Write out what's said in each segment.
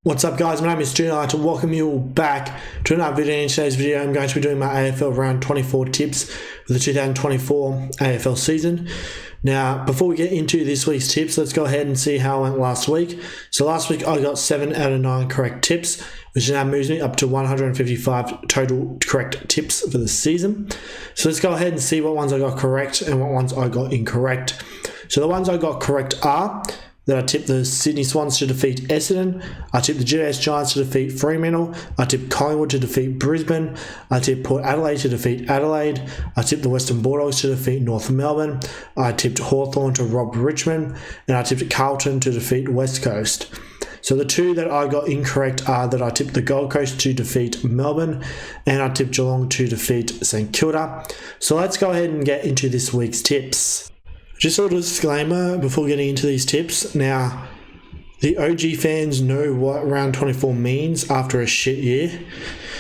What's up guys, my name is Stoody. I'd like to welcome you all back to another video. In today's video I'm going to be doing my AFL Round 24 tips for the 2024 AFL season. Now before we get into this week's tips, let's go ahead and see how I went last week. So last week I got 7 out of 9 correct tips, which now moves me up to 155 total correct tips for the season. So let's go ahead and see what ones I got correct and what ones I got incorrect. So the ones I got correct are that I tipped the Sydney Swans to defeat Essendon, I tipped the GS Giants to defeat Fremantle, I tipped Collingwood to defeat Brisbane, I tipped Port Adelaide to defeat Adelaide, I tipped the Western Bulldogs to defeat North Melbourne, I tipped Hawthorn to rob Richmond, and I tipped Carlton to defeat West Coast. So the two that I got incorrect are that I tipped the Gold Coast to defeat Melbourne, and I tipped Geelong to defeat St Kilda. So let's go ahead and get into this week's tips. Just a little disclaimer before getting into these tips. Now, the OG fans know what round 24 means after a shit year.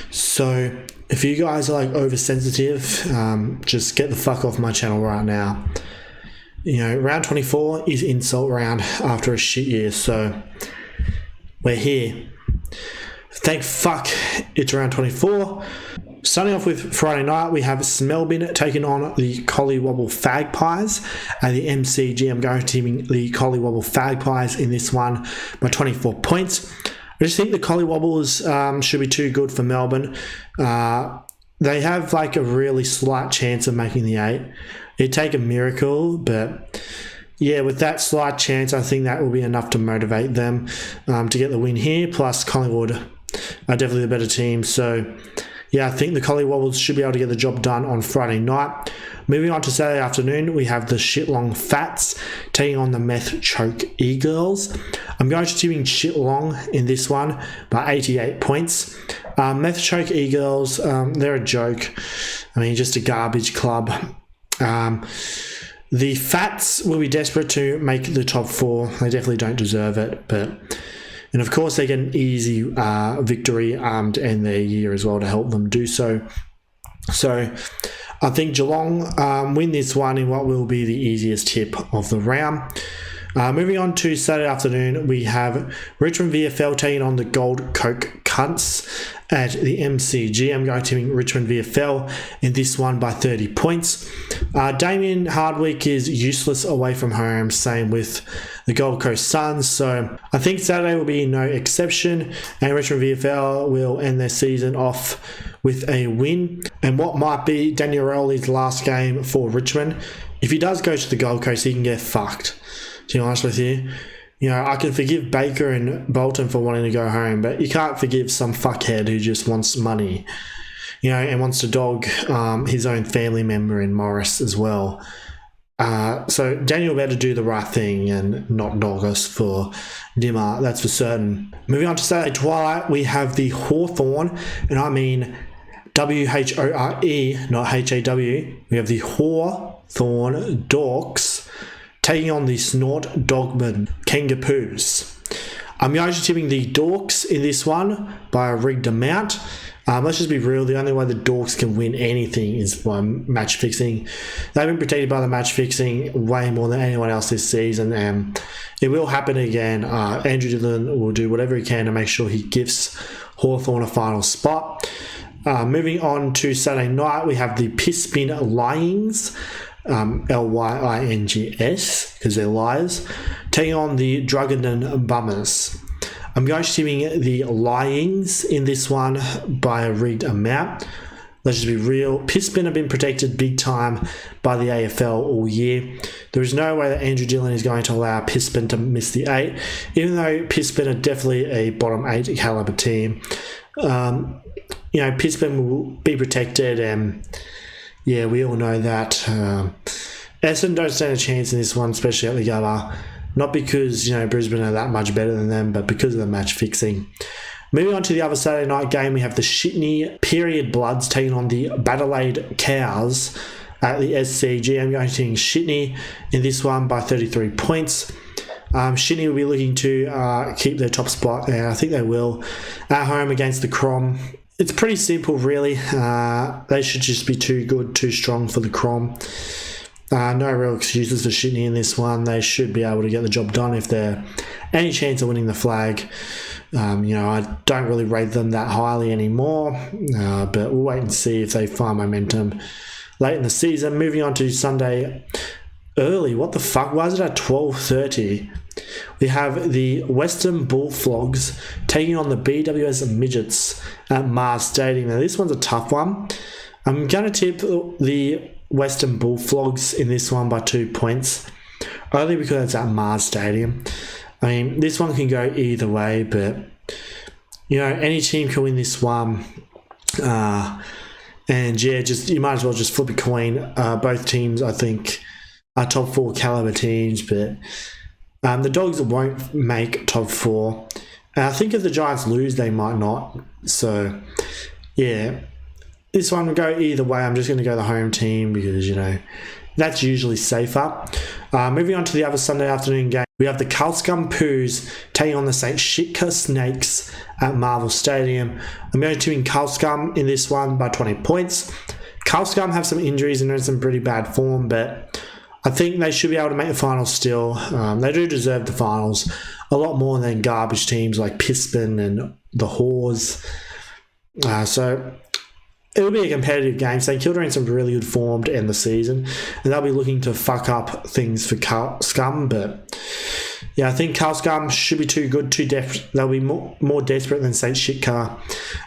So, if you guys are like oversensitive, just get the fuck off my channel right now. You know, round 24 is insult round after a shit year. So, we're here. Thank fuck it's round 24. Starting off with Friday night, we have Melbourne taking on the Collywobble Fagpies at the MCG. I'm going to teaming the Collywobble Fagpies in this one by 24 points. I just think the Collywobbles should be too good for Melbourne. They have like a really slight chance of making the 8. It'd take a miracle, but yeah, with that slight chance, I think that will be enough to motivate them to get the win here. Plus, Collingwood are definitely the better team, so yeah, I think the Collywobbles should be able to get the job done on Friday night. Moving on to Saturday afternoon, we have the Shitlong Fats taking on the Meth Choke E-Girls. I'm going to teaming Shitlong in this one by 88 points. Meth Choke E-Girls, they're a joke. I mean, just a garbage club. The Fats will be desperate to make the top 4. They definitely don't deserve it, and of course, they get an easy victory to end their year as well to help them do so. So, I think Geelong win this one in what will be the easiest tip of the round. Moving on to Saturday afternoon, we have Richmond VFL taking on the Gold Coke Cunts at the MCG. I'm going to Richmond VFL in this one by 30 points. Damien Hardwick is useless away from home, same with the Gold Coast Suns, so I think Saturday will be no exception, and Richmond VFL will end their season off with a win, and what might be Daniel Rowley's last game for Richmond. If he does go to the Gold Coast, he can get fucked, to be honest with you. You know, I can forgive Baker and Bolton for wanting to go home, but you can't forgive some fuckhead who just wants money, you know, and wants to dog his own family member in Morris as well. So Daniel better do the right thing and not dog us for Dimmer, that's for certain. Moving on to Saturday Twilight, we have the Hawthorn, and I mean W-H-O-R-E, not H-A-W. We have the Hawthorn Dorks taking on the Snort Dogman Kangapoos. I'm actually tipping the Dorks in this one by a rigged amount. Let's just be real, the only way the Dorks can win anything is by match fixing. They've been protected by the match fixing way more than anyone else this season, and it will happen again. Andrew Dillon will do whatever he can to make sure he gives Hawthorn a final spot. Moving on to Saturday night, we have the Pispin Lyings, L-Y-I-N-G-S, because they're liars, taking on the Druggerton Bummers. I'm going to tipping the Lyings in this one by a rigged amount. Let's just be real. Pispin have been protected big time by the AFL all year. There is no way that Andrew Dillon is going to allow Pispin to miss the 8, even though Pispin are definitely a bottom 8 caliber team. You know, Pispin will be protected, and yeah, we all know that. Essendon don't stand a chance in this one, especially at the Gabba. Not because, you know, Brisbane are that much better than them, but because of the match fixing. Moving on to the other Saturday night game, we have the Shitney Period Bloods taking on the Adelaide Cows at the SCG. I'm going to take Shitney in this one by 33 points. Shitney will be looking to keep their top spot, and I think they will, at home against the Crom. It's pretty simple, really. They should just be too good, too strong for the Crom. No real excuses for Shitney in this one. They should be able to get the job done if they're any chance of winning the flag. I don't really rate them that highly anymore, but we'll wait and see if they find momentum late in the season. Moving on to Sunday early. What the fuck? Why is it at 12:30? We have the Western Bullfrogs taking on the BWS Midgets at Mars Stadium. Now, this one's a tough one. I'm going to tip the Western Bullfrogs in this one by 2 points, only because it's at Mars Stadium. I mean, this one can go either way, but, any team can win this one. And yeah, you might as well just flip a coin. Both teams, I think, are top 4 caliber teams, but the Dogs won't make top 4. And I think if the Giants lose, they might not. So, yeah, this one will go either way. I'm just going to go the home team because, that's usually safer. Moving on to the other Sunday afternoon game, we have the Karlscum Poos taking on the St. Shitka Snakes at Marvel Stadium. I'm going to win Karlscum in this one by 20 points. Karlscum have some injuries and are in some pretty bad form, but I think they should be able to make the finals still. They do deserve the finals a lot more than garbage teams like Pispin and the Whores. So it'll be a competitive game. St Kilda are in some really good form to end the season, and they'll be looking to fuck up things for Karlscum. But yeah, I think Karlscum should be too good, too desperate. They'll be more desperate than St Shitka,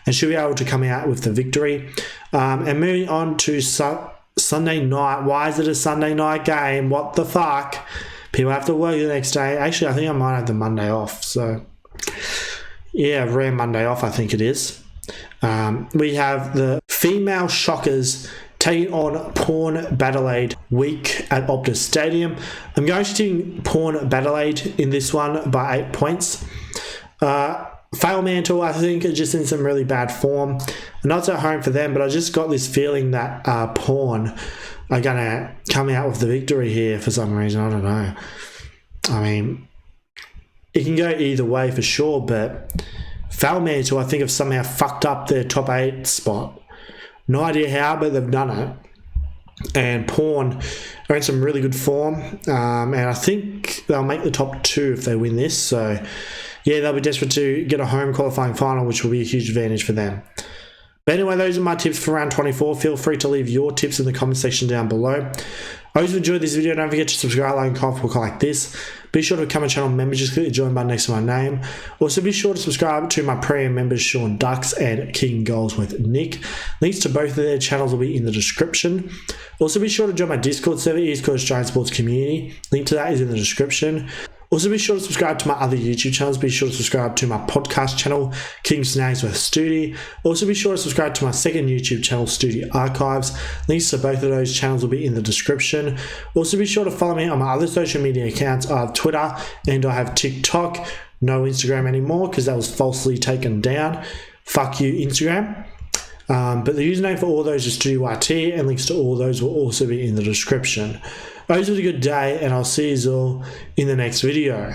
and should be able to come out with the victory. And moving on to Sunday night. Why is it a Sunday night game? What the fuck? People have to work the next day. Actually, I think I might have the Monday off. So yeah, rare Monday off, I think it is. We have the female Shockers taking on Porn Adelaide week at Optus Stadium. I'm going to do Porn Adelaide in this one by 8 points. Fail Mantle, I think, are just in some really bad form. Not at home for them, but I just got this feeling that Porn are going to come out with the victory here for some reason. I don't know. I mean, it can go either way for sure, but Fail Mantle, I think, have somehow fucked up their top 8 spot. No idea how, but they've done it. And Porn are in some really good form, and I think they'll make the top 2 if they win this. So yeah, they'll be desperate to get a home qualifying final, which will be a huge advantage for them. But anyway, those are my tips for round 24. Feel free to leave your tips in the comment section down below. I hope you enjoyed this video. Don't forget to subscribe, like, and comment for like this. Be sure to become a channel member. Just click the join button next to my name. Also, be sure to subscribe to my premium members, Sean Ducks and King Goals with Nick. Links to both of their channels will be in the description. Also, be sure to join my Discord server, East Coast Giant Sports Community. Link to that is in the description. Also, be sure to subscribe to my other YouTube channels. Be sure to subscribe to my podcast channel, King Snags with Stoody. Also, be sure to subscribe to my second YouTube channel, Stoody Archives. Links to both of those channels will be in the description. Also, be sure to follow me on my other social media accounts. I have Twitter and I have TikTok. No Instagram anymore because that was falsely taken down. Fuck you, Instagram. But the username for all those is StoodyYT, and links to all those will also be in the description. I hope you have a good day, and I'll see you all in the next video.